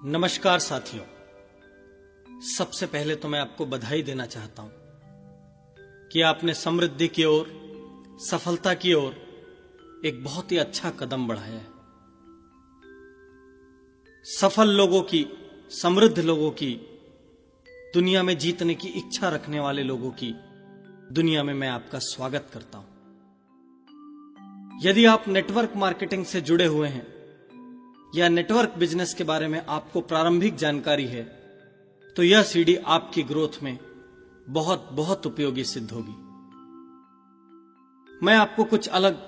नमस्कार साथियों, सबसे पहले तो मैं आपको बधाई देना चाहता हूं कि आपने समृद्धि की ओर, सफलता की ओर एक बहुत ही अच्छा कदम बढ़ाया है। सफल लोगों की, समृद्ध लोगों की, दुनिया में जीतने की इच्छा रखने वाले लोगों की दुनिया में मैं आपका स्वागत करता हूं। यदि आप नेटवर्क मार्केटिंग से जुड़े हुए हैं या नेटवर्क बिजनेस के बारे में आपको प्रारंभिक जानकारी है, तो यह सीडी आपकी ग्रोथ में बहुत बहुत उपयोगी सिद्ध होगी। मैं आपको कुछ अलग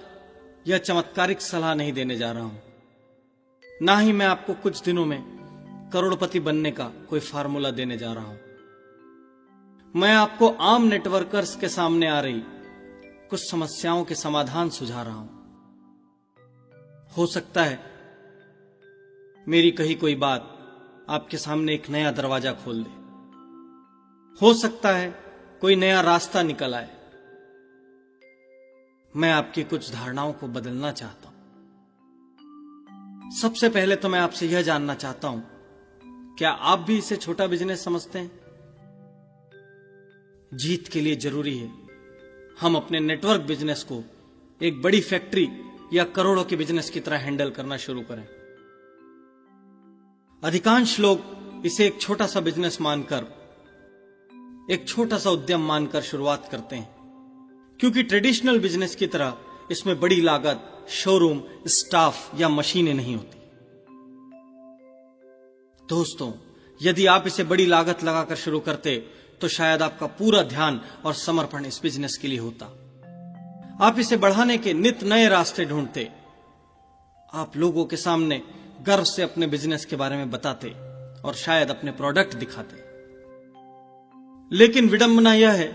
या चमत्कारिक सलाह नहीं देने जा रहा हूं, ना ही मैं आपको कुछ दिनों में करोड़पति बनने का कोई फार्मूला देने जा रहा हूं। मैं आपको आम नेटवर्कर्स के सामने आ रही कुछ समस्याओं के समाधान सुझा रहा हूं। हो सकता है मेरी कही कोई बात आपके सामने एक नया दरवाजा खोल दे। हो सकता है कोई नया रास्ता निकल आए। मैं आपकी कुछ धारणाओं को बदलना चाहता हूं। सबसे पहले तो मैं आपसे यह जानना चाहता हूं, क्या आप भी इसे छोटा बिजनेस समझते हैं? जीत के लिए जरूरी है हम अपने नेटवर्क बिजनेस को एक बड़ी फैक्ट्री या करोड़ों के बिजनेस की तरह हैंडल करना शुरू करें। अधिकांश लोग इसे एक छोटा सा बिजनेस मानकर, एक छोटा सा उद्यम मानकर शुरुआत करते हैं, क्योंकि ट्रेडिशनल बिजनेस की तरह इसमें बड़ी लागत, शोरूम, स्टाफ या मशीनें नहीं होती। दोस्तों, यदि आप इसे बड़ी लागत लगाकर शुरू करते तो शायद आपका पूरा ध्यान और समर्पण इस बिजनेस के लिए होता। आप इसे बढ़ाने के नित नए रास्ते ढूंढते। आप लोगों के सामने गर्व से अपने बिजनेस के बारे में बताते और शायद अपने प्रोडक्ट दिखाते। लेकिन विडंबना यह है,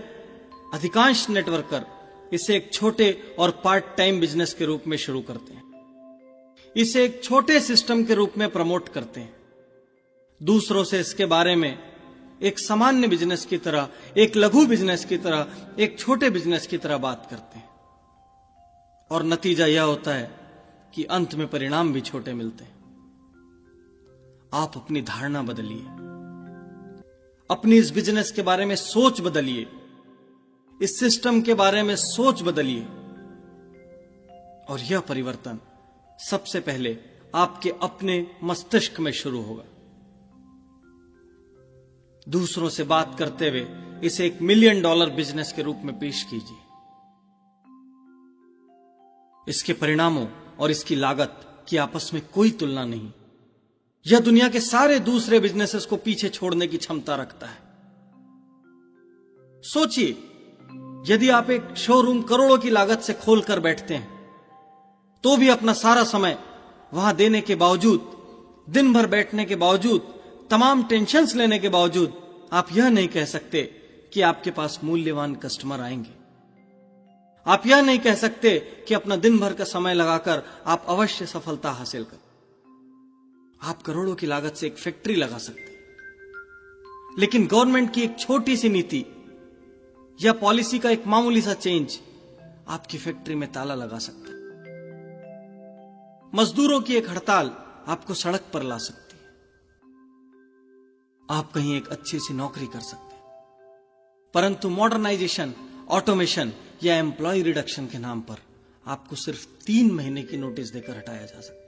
अधिकांश नेटवर्कर इसे एक छोटे और पार्ट टाइम बिजनेस के रूप में शुरू करते हैं। इसे एक छोटे सिस्टम के रूप में प्रमोट करते हैं। दूसरों से इसके बारे में एक सामान्य बिजनेस की तरह, एक लघु बिजनेस की तरह, एक छोटे बिजनेस की तरह बात करते हैं। और नतीजा यह होता है कि अंत में परिणाम भी छोटे मिलते हैं। आप अपनी धारणा बदलिए, अपनी इस बिजनेस के बारे में सोच बदलिए, इस सिस्टम के बारे में सोच बदलिए। और यह परिवर्तन सबसे पहले आपके अपने मस्तिष्क में शुरू होगा। दूसरों से बात करते हुए इसे एक $1 मिलियन बिजनेस के रूप में पेश कीजिए। इसके परिणामों और इसकी लागत की आपस में कोई तुलना नहीं। यह दुनिया के सारे दूसरे बिजनेसेस को पीछे छोड़ने की क्षमता रखता है। सोचिए, यदि आप एक शोरूम करोड़ों की लागत से खोलकर बैठते हैं, तो भी अपना सारा समय वहां देने के बावजूद, दिन भर बैठने के बावजूद, तमाम टेंशन्स लेने के बावजूद, आप यह नहीं कह सकते कि आपके पास मूल्यवान कस्टमर आएंगे। आप यह नहीं कह सकते कि अपना दिन भर का समय लगाकर आप अवश्य सफलता हासिल कर। आप करोड़ों की लागत से एक फैक्ट्री लगा सकते, लेकिन गवर्नमेंट की एक छोटी सी नीति या पॉलिसी का एक मामूली सा चेंज आपकी फैक्ट्री में ताला लगा सकता है। मजदूरों की एक हड़ताल आपको सड़क पर ला सकती है। आप कहीं एक अच्छी सी नौकरी कर सकते हैं, परंतु मॉडर्नाइजेशन, ऑटोमेशन या एम्प्लॉय रिडक्शन के नाम पर आपको सिर्फ 3 महीने की नोटिस देकर हटाया जा सकता है।